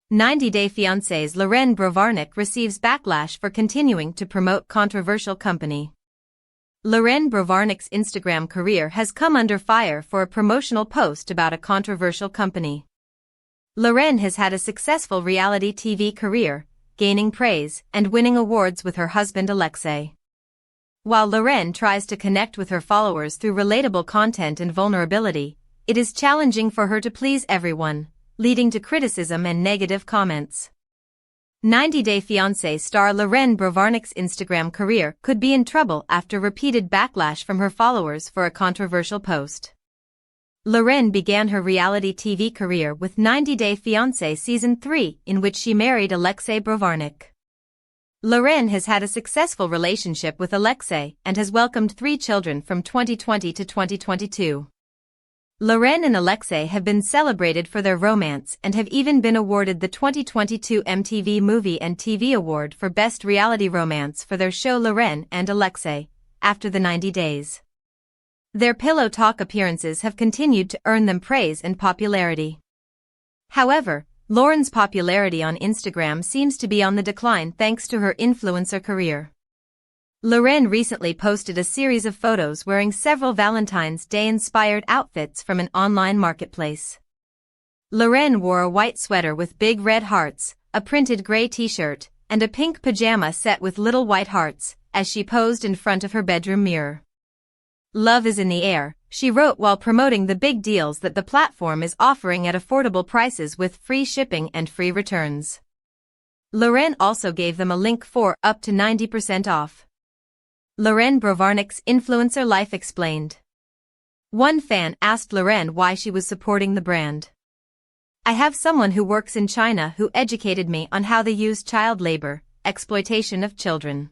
90-Day Fiancé's Loren Brovarnik receives backlash for continuing to promote controversial company. Loren Brovarnik's Instagram career has come under fire for a promotional post about a controversial company. Loren has had a successful reality TV career, gaining praise and winning awards with her husband Alexei. While Loren tries to connect with her followers through relatable content and vulnerability, it is challenging for her to please everyone, leading to criticism and negative comments. 90-Day Fiancé star Loren Brovarnik's Instagram career could be in trouble after repeated backlash from her followers for a controversial post. Loren began her reality TV career with 90-Day Fiancé Season 3, in which she married Alexei Brovarnik. Loren has had a successful relationship with Alexei and has welcomed 3 children from 2020 to 2022. Loren and Alexei have been celebrated for their romance and have even been awarded the 2022 MTV Movie and TV Award for Best Reality Romance for their show Loren and Alexei, After the 90 Days. Their Pillow Talk appearances have continued to earn them praise and popularity. However, Loren's popularity on Instagram seems to be on the decline thanks to her influencer career. Loren recently posted a series of photos wearing several Valentine's Day-inspired outfits from an online marketplace. Loren wore a white sweater with big red hearts, a printed gray t-shirt, and a pink pajama set with little white hearts, as she posed in front of her bedroom mirror. "Love is in the air," she wrote while promoting the big deals that the platform is offering at affordable prices with free shipping and free returns. Loren also gave them a link for up to 90% off. Loren Brovarnik's influencer life explained. One fan asked Loren why she was supporting the brand. "I have someone who works in China who educated me on how they use child labor, exploitation of children.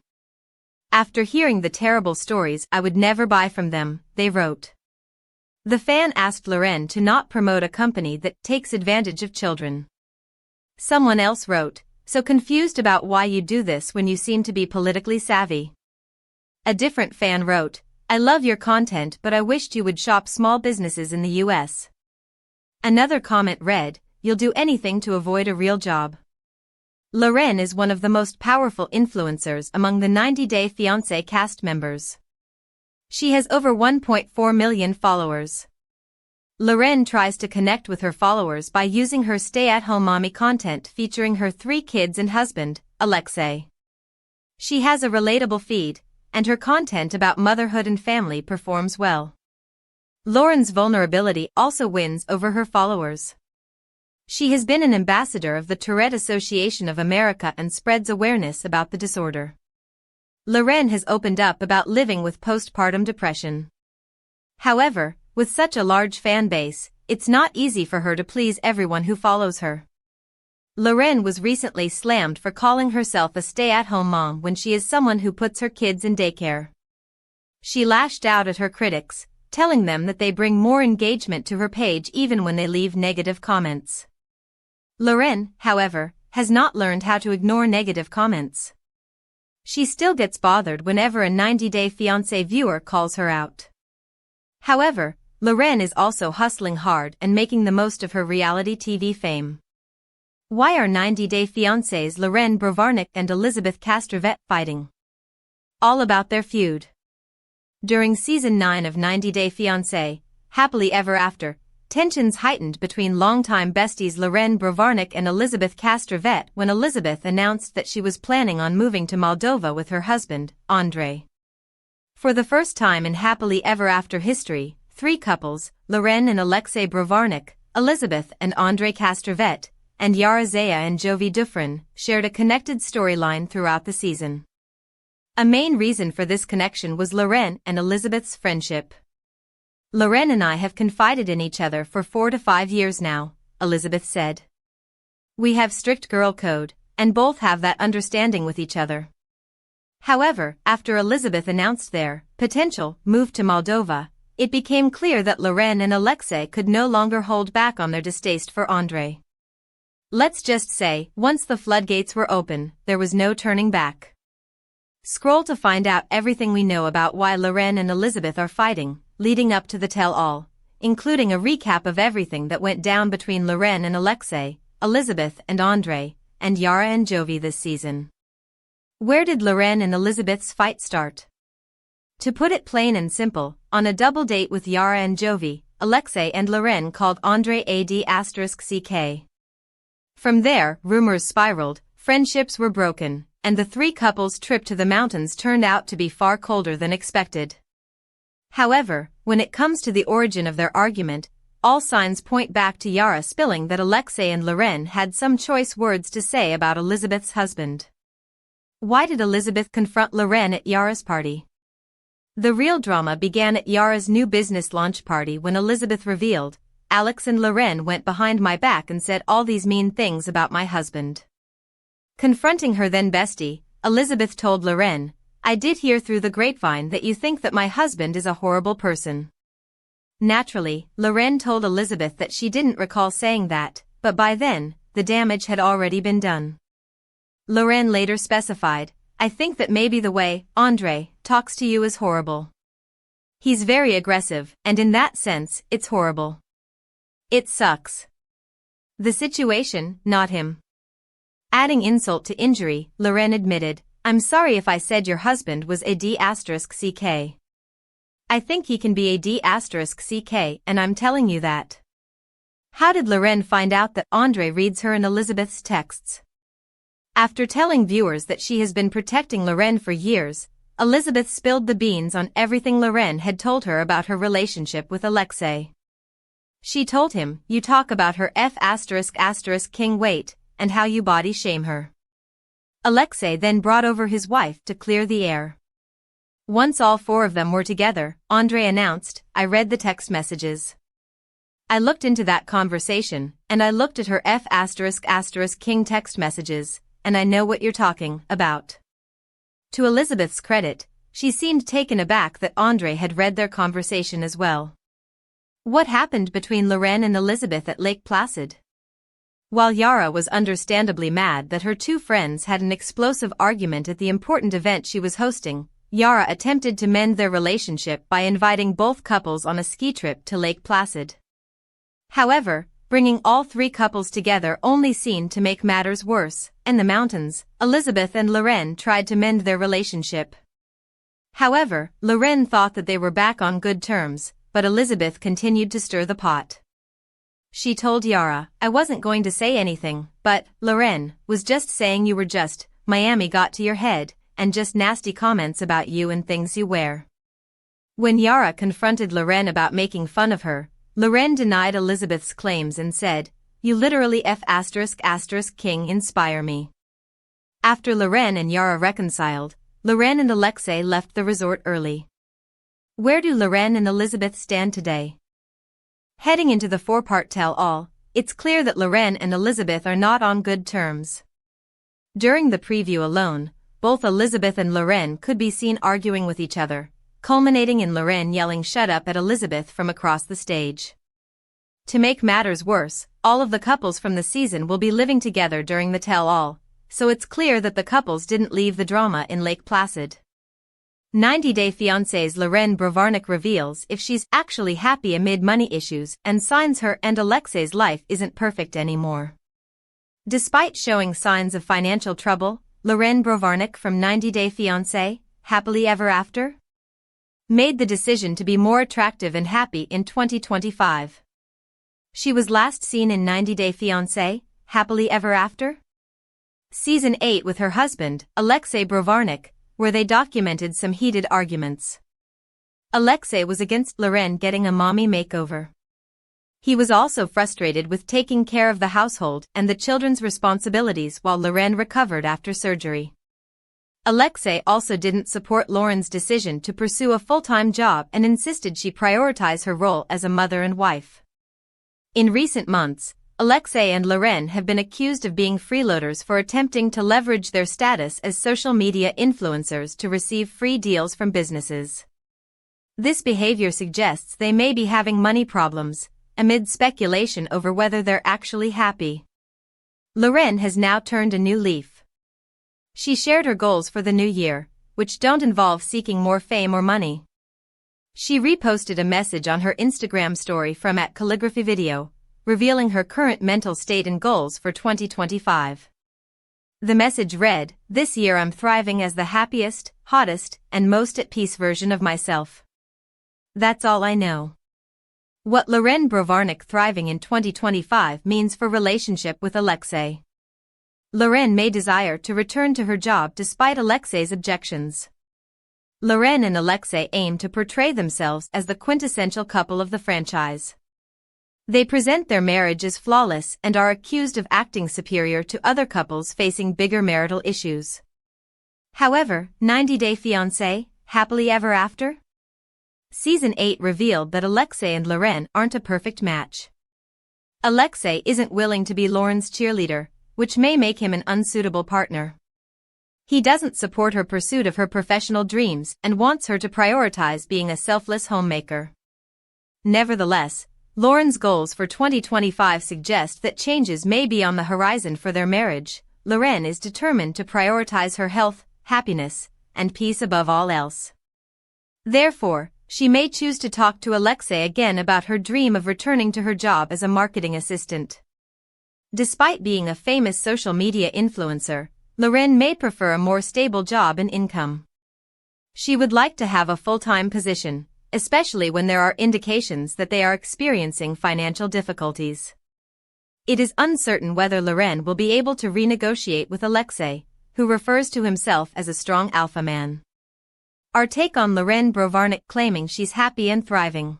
After hearing the terrible stories, I would never buy from them," they wrote. The fan asked Loren to not promote a company that takes advantage of children. Someone else wrote, "So confused about why you do this when you seem to be politically savvy." A different fan wrote, "I love your content but I wished you would shop small businesses in the US." Another comment read, "You'll do anything to avoid a real job." Loren is one of the most powerful influencers among the 90-Day Fiancé cast members. She has over 1.4 million followers. Loren tries to connect with her followers by using her stay-at-home mommy content featuring her 3 kids and husband, Alexei. She has a relatable feed, and her content about motherhood and family performs well. Loren's vulnerability also wins over her followers. She has been an ambassador of the Tourette Association of America and spreads awareness about the disorder. Loren has opened up about living with postpartum depression. However, with such a large fan base, it's not easy for her to please everyone who follows her. Loren was recently slammed for calling herself a stay-at-home mom when she is someone who puts her kids in daycare. She lashed out at her critics, telling them that they bring more engagement to her page even when they leave negative comments. Loren, however, has not learned how to ignore negative comments. She still gets bothered whenever a 90-Day Fiancé viewer calls her out. However, Loren is also hustling hard and making the most of her reality TV fame. Why are 90-Day Fiancé's Loren Brovarnik and Elizabeth Castravet fighting? All about their feud. During Season 9 of 90-Day Fiancé, Happily Ever After, tensions heightened between longtime besties Loren Brovarnik and Elizabeth Castravet when Elizabeth announced that she was planning on moving to Moldova with her husband, Andrei. For the first time in Happily Ever After history, 3 couples, Loren and Alexei Brovarnik, Elizabeth and Andrei Castravet, and Yara Zaya and Jovi Dufresne, shared a connected storyline throughout the season. A main reason for this connection was Loren and Elizabeth's friendship. "Loren and I have confided in each other for 4 to 5 years now," Elizabeth said. "We have strict girl code, and both have that understanding with each other." However, after Elizabeth announced their potential move to Moldova, it became clear that Loren and Alexei could no longer hold back on their distaste for Andrei. Let's just say, once the floodgates were open, there was no turning back. Scroll to find out everything we know about why Loren and Elizabeth are fighting, leading up to the tell-all, including a recap of everything that went down between Loren and Alexei, Elizabeth and Andre, and Yara and Jovi this season. Where did Loren and Elizabeth's fight start? To put it plain and simple, on a double date with Yara and Jovi, Alexei and Loren called Andre AD*CK. From there, rumors spiraled, friendships were broken, and the three couples' trip to the mountains turned out to be far colder than expected. However, when it comes to the origin of their argument, all signs point back to Yara spilling that Alexei and Loren had some choice words to say about Elizabeth's husband. Why did Elizabeth confront Loren at Yara's party? The real drama began at Yara's new business launch party when Elizabeth revealed, "Alex and Loren went behind my back and said all these mean things about my husband." Confronting her then bestie, Elizabeth told Loren, "I did hear through the grapevine that you think that my husband is a horrible person." Naturally, Loren told Elizabeth that she didn't recall saying that, but by then, the damage had already been done. Loren later specified, "I think that maybe the way Andre talks to you is horrible. He's very aggressive, and in that sense, it's horrible. It sucks. The situation, not him." Adding insult to injury, Loren admitted, "I'm sorry if I said your husband was a D*CK. I think he can be a D*CK, and I'm telling you that." How did Loren find out that Andre reads her and Elizabeth's texts? After telling viewers that she has been protecting Loren for years, Elizabeth spilled the beans on everything Loren had told her about her relationship with Alexei. She told him, "You talk about her F***king weight, and how you body shame her." Alexei then brought over his wife to clear the air. Once all four of them were together, Andre announced, "I read the text messages. I looked into that conversation, and I looked at her F***king text messages, and I know what you're talking about." To Elizabeth's credit, she seemed taken aback that Andre had read their conversation as well. What happened between Loren and Elizabeth at Lake Placid? While Yara was understandably mad that her two friends had an explosive argument at the important event she was hosting, Yara attempted to mend their relationship by inviting both couples on a ski trip to Lake Placid. However, bringing all three couples together only seemed to make matters worse. In the mountains, Elizabeth and Loren tried to mend their relationship. However, Loren thought that they were back on good terms, but Elizabeth continued to stir the pot. She told Yara, "I wasn't going to say anything, but, Loren, was just saying you were just, Miami got to your head, and just nasty comments about you and things you wear." When Yara confronted Loren about making fun of her, Loren denied Elizabeth's claims and said, "You literally F***king inspire me." After Loren and Yara reconciled, Loren and Alexei left the resort early. Where do Loren and Elizabeth stand today? Heading into the four-part tell-all, it's clear that Loren and Elizabeth are not on good terms. During the preview alone, both Elizabeth and Loren could be seen arguing with each other, culminating in Loren yelling "shut up" at Elizabeth from across the stage. To make matters worse, all of the couples from the season will be living together during the tell-all, so it's clear that the couples didn't leave the drama in Lake Placid. 90-Day Fiancé's Loren Brovarnik reveals if she's actually happy amid money issues and signs her and Alexei's life isn't perfect anymore. Despite showing signs of financial trouble, Loren Brovarnik from 90-Day Fiancé, Happily Ever After, made the decision to be more attractive and happy in 2025. She was last seen in 90-Day Fiancé, Happily Ever After, Season 8 with her husband, Alexei Brovarnik, where they documented some heated arguments. Alexei was against Loren getting a mommy makeover. He was also frustrated with taking care of the household and the children's responsibilities while Loren recovered after surgery. Alexei also didn't support Loren's decision to pursue a full-time job and insisted she prioritize her role as a mother and wife. In recent months, Alexei and Loren have been accused of being freeloaders for attempting to leverage their status as social media influencers to receive free deals from businesses. This behavior suggests they may be having money problems, amid speculation over whether they're actually happy. Loren has now turned a new leaf. She shared her goals for the new year, which don't involve seeking more fame or money. She reposted a message on her Instagram story from @calligraphy video, revealing her current mental state and goals for 2025. The message read, "This year I'm thriving as the happiest, hottest, and most at peace version of myself. That's all I know." What Loren Brovarnik thriving in 2025 means for relationship with Alexei. Loren may desire to return to her job despite Alexei's objections. Loren and Alexei aim to portray themselves as the quintessential couple of the franchise. They present their marriage as flawless and are accused of acting superior to other couples facing bigger marital issues. However, 90 Day Fiancé, Happily Ever After? Season 8 revealed that Alexei and Loren aren't a perfect match. Alexei isn't willing to be Loren's cheerleader, which may make him an unsuitable partner. He doesn't support her pursuit of her professional dreams and wants her to prioritize being a selfless homemaker. Nevertheless, Loren's goals for 2025 suggest that changes may be on the horizon for their marriage. Loren is determined to prioritize her health, happiness, and peace above all else. Therefore, she may choose to talk to Alexei again about her dream of returning to her job as a marketing assistant. Despite being a famous social media influencer, Loren may prefer a more stable job and income. She would like to have a full-time position, especially when there are indications that they are experiencing financial difficulties. It is uncertain whether Loren will be able to renegotiate with Alexei, who refers to himself as a strong alpha man. Our take on Loren Brovarnik claiming she's happy and thriving.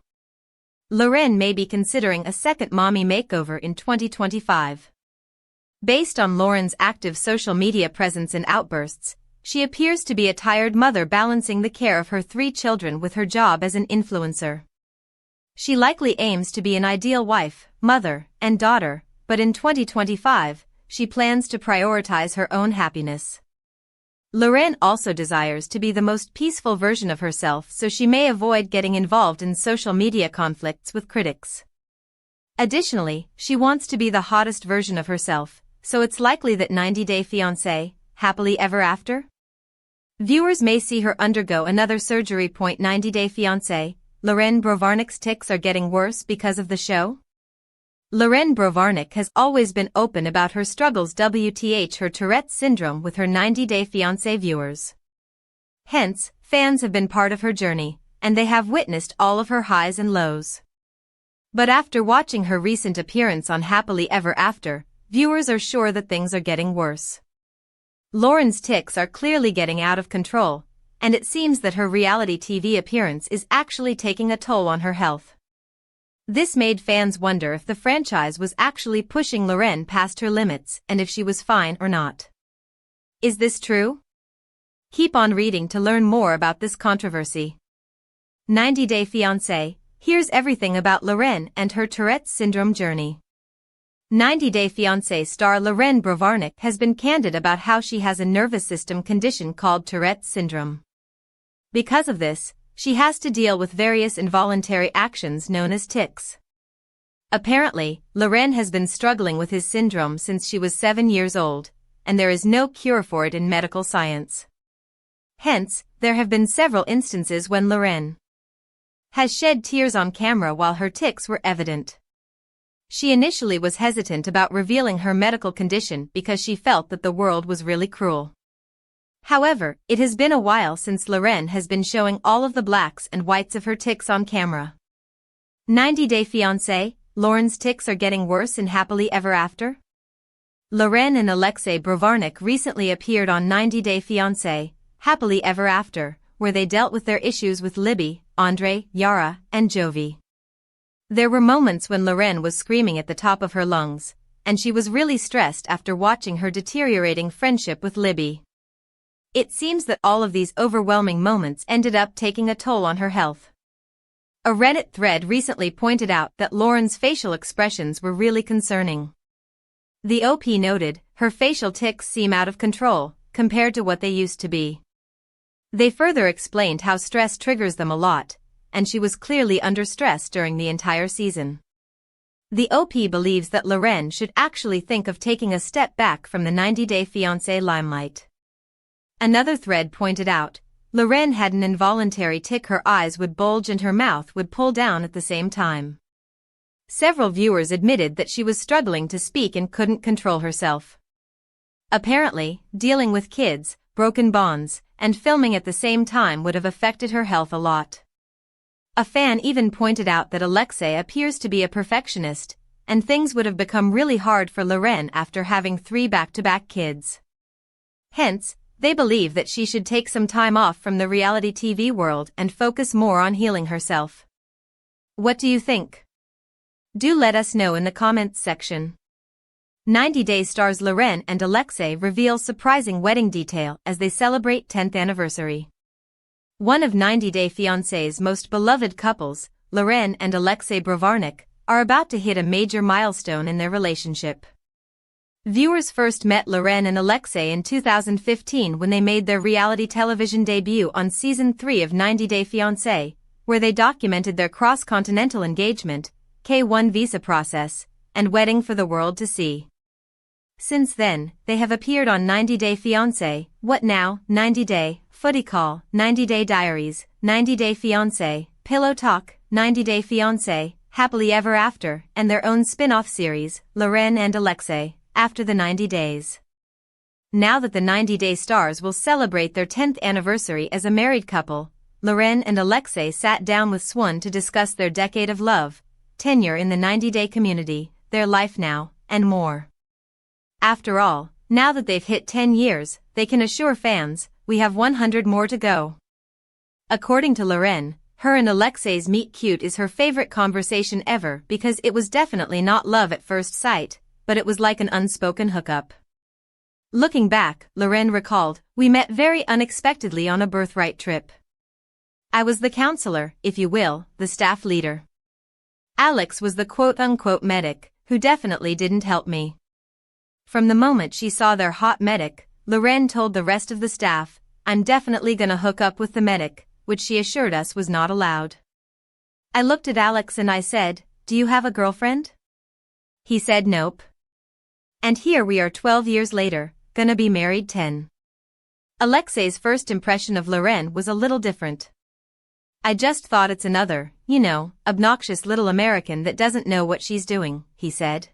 Loren may be considering a second mommy makeover in 2025. Based on Loren's active social media presence and outbursts, she appears to be a tired mother balancing the care of her 3 children with her job as an influencer. She likely aims to be an ideal wife, mother, and daughter, but in 2025, she plans to prioritize her own happiness. Loren also desires to be the most peaceful version of herself, so she may avoid getting involved in social media conflicts with critics. Additionally, she wants to be the hottest version of herself, so it's likely that 90 Day Fiancé, Happily Ever After? Viewers may see her undergo another surgery. 90 Day Fiancé, Loren Brovarnik's tics are getting worse because of the show? Loren Brovarnik has always been open about her struggles with her Tourette syndrome with her 90 Day Fiancé viewers. Hence, fans have been part of her journey, and they have witnessed all of her highs and lows. But after watching her recent appearance on Happily Ever After, viewers are sure that things are getting worse. Loren's tics are clearly getting out of control, and it seems that her reality TV appearance is actually taking a toll on her health. This made fans wonder if the franchise was actually pushing Loren past her limits and if she was fine or not. Is this true? Keep on reading to learn more about this controversy. 90 Day Fiancé, here's everything about Loren and her Tourette syndrome journey. 90 Day Fiancé star Loren Brovarnik has been candid about how she has a nervous system condition called Tourette syndrome. Because of this, she has to deal with various involuntary actions known as tics. Apparently, Loren has been struggling with his syndrome since she was 7 years old, and there is no cure for it in medical science. Hence, there have been several instances when Loren has shed tears on camera while her tics were evident. She initially was hesitant about revealing her medical condition because she felt that the world was really cruel. However, it has been a while since Loren has been showing all of the blacks and whites of her tics on camera. 90 Day Fiancé, Loren's tics are getting worse in Happily Ever After? Loren and Alexei Brovarnik recently appeared on 90 Day Fiancé, Happily Ever After, where they dealt with their issues with Libby, Andre, Yara, and Jovi. There were moments when Loren was screaming at the top of her lungs, and she was really stressed after watching her deteriorating friendship with Libby. It seems that all of these overwhelming moments ended up taking a toll on her health. A Reddit thread recently pointed out that Loren's facial expressions were really concerning. The OP noted, her facial tics seem out of control, compared to what they used to be. They further explained how stress triggers them a lot, and she was clearly under stress during the entire season. The OP believes that Loren should actually think of taking a step back from the 90 Day Fiancé limelight. Another thread pointed out, Loren had an involuntary tic, her eyes would bulge and her mouth would pull down at the same time. Several viewers admitted that she was struggling to speak and couldn't control herself. Apparently, dealing with kids, broken bonds, and filming at the same time would have affected her health a lot. A fan even pointed out that Alexei appears to be a perfectionist, and things would have become really hard for Loren after having 3 back-to-back kids. Hence, they believe that she should take some time off from the reality TV world and focus more on healing herself. What do you think? Do let us know in the comments section. 90 Day stars Loren and Alexei reveal surprising wedding detail as they celebrate 10th anniversary. One of 90 Day Fiancé's most beloved couples, Loren and Alexei Brovarnik, are about to hit a major milestone in their relationship. Viewers first met Loren and Alexei in 2015 when they made their reality television debut on Season 3 of 90 Day Fiancé, where they documented their cross-continental engagement, K1 visa process, and wedding for the world to see. Since then, they have appeared on 90 Day Fiancé, What Now, 90 Day, Footy Call, 90 Day Diaries, 90 Day Fiancé, Pillow Talk, 90 Day Fiancé, Happily Ever After, and their own spin-off series, Loren and Alexei, After the 90 Days. Now that the 90 Day stars will celebrate their 10th anniversary as a married couple, Loren and Alexei sat down with Swan to discuss their decade of love, tenure in the 90 Day community, their life now, and more. After all, now that they've hit 10 years, they can assure fans, we have 100 more to go. According to Loren, her and Alexei's meet cute is her favorite conversation ever because it was definitely not love at first sight, but it was like an unspoken hookup. Looking back, Loren recalled, we met very unexpectedly on a birthright trip. I was the counselor, if you will, the staff leader. Alex was the quote-unquote medic, who definitely didn't help me. From the moment she saw their hot medic, Loren told the rest of the staff, I'm definitely gonna hook up with the medic, which she assured us was not allowed. I looked at Alex and I said, do you have a girlfriend? He said nope. And here we are 12 years later, gonna be married 10. Alexei's first impression of Loren was a little different. I just thought it's another, obnoxious little American that doesn't know what she's doing, he said.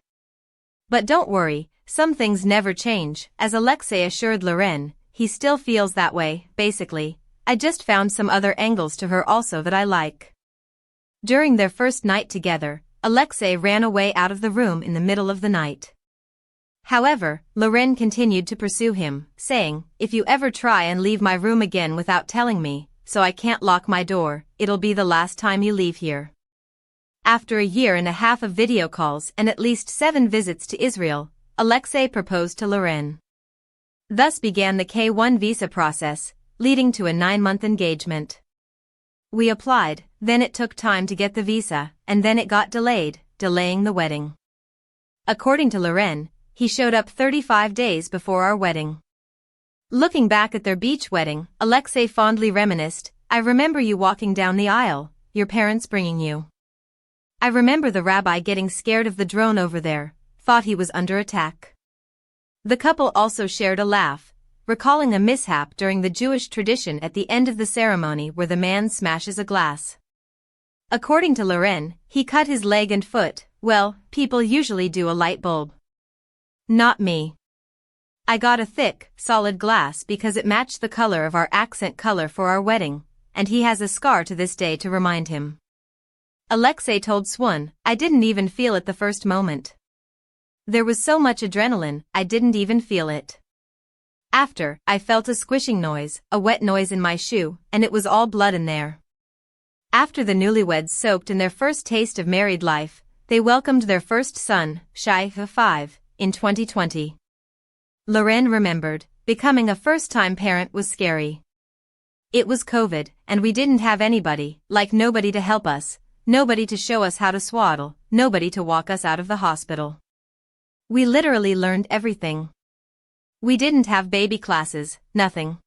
But don't worry, some things never change, as Alexei assured Loren, he still feels that way, basically, I just found some other angles to her also that I like. During their first night together, Alexei ran away out of the room in the middle of the night. However, Loren continued to pursue him, saying, if you ever try and leave my room again without telling me, so I can't lock my door, it'll be the last time you leave here. After a year and a half of video calls and at least 7 visits to Israel, Alexei proposed to Loren. Thus began the K1 visa process, leading to a 9-month engagement. We applied, then it took time to get the visa, and then it got delayed, delaying the wedding. According to Loren, he showed up 35 days before our wedding. Looking back at their beach wedding, Alexei fondly reminisced, I remember you walking down the aisle, your parents bringing you. I remember the rabbi getting scared of the drone over there, thought he was under attack. The couple also shared a laugh, recalling a mishap during the Jewish tradition at the end of the ceremony where the man smashes a glass. According to Loren, he cut his leg and foot. Well, people usually do a light bulb. Not me. I got a thick, solid glass because it matched the color of our accent color for our wedding, and he has a scar to this day to remind him. Alexei told Swan, I didn't even feel it the first moment. There was so much adrenaline, I didn't even feel it. After, I felt a squishing noise, a wet noise in my shoe, and it was all blood in there. After the newlyweds soaked in their first taste of married life, they welcomed their first son, Shami, 5, in 2020. Loren remembered, becoming a first-time parent was scary. It was COVID, and we didn't have anybody, nobody to help us, nobody to show us how to swaddle, nobody to walk us out of the hospital. We literally learned everything. We didn't have baby classes, nothing.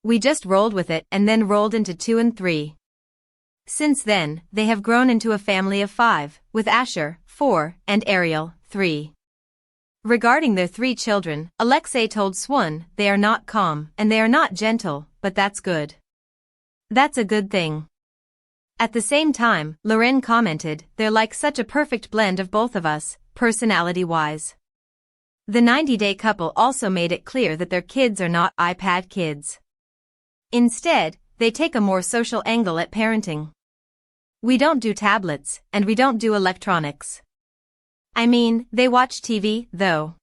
We just rolled with it and then rolled into 2 and 3. Since then, they have grown into a family of 5, with Asher, 4, and Ariel, 3. Regarding their 3 children, Alexei told Swan, they are not calm and they are not gentle, but that's good. That's a good thing. At the same time, Loren commented, "They're like such a perfect blend of both of us, personality-wise." The 90-day couple also made it clear that their kids are not iPad kids. Instead, they take a more social angle at parenting. "We don't do tablets, and we don't do electronics. I mean, they watch TV, though.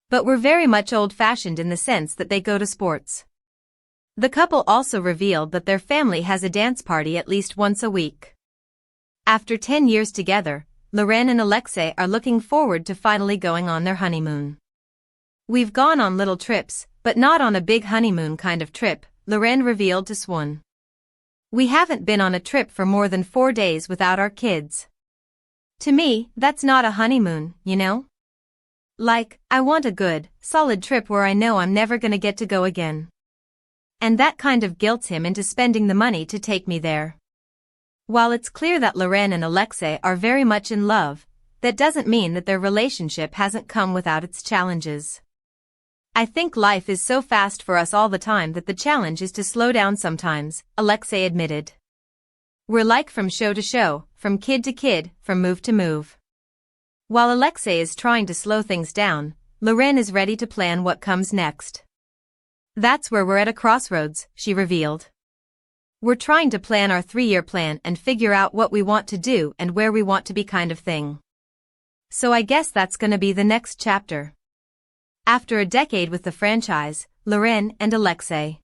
But we're very much old-fashioned in the sense that they go to sports." The couple also revealed that their family has a dance party at least once a week. After 10 years together, Loren and Alexei are looking forward to finally going on their honeymoon. "We've gone on little trips, but not on a big honeymoon kind of trip," Loren revealed to Swan. "We haven't been on a trip for more than 4 days without our kids. To me, that's not a honeymoon, you know? Like, I want a good, solid trip where I know I'm never gonna get to go again. And that kind of guilts him into spending the money to take me there." While it's clear that Loren and Alexei are very much in love, that doesn't mean that their relationship hasn't come without its challenges. "I think life is so fast for us all the time that the challenge is to slow down sometimes," Alexei admitted. "We're like from show to show, from kid to kid, from move to move." While Alexei is trying to slow things down, Loren is ready to plan what comes next. "That's where we're at a crossroads," she revealed. "We're trying to plan our 3-year plan and figure out what we want to do and where we want to be kind of thing. So I guess that's gonna be the next chapter." After a decade with the franchise, Loren and Alexei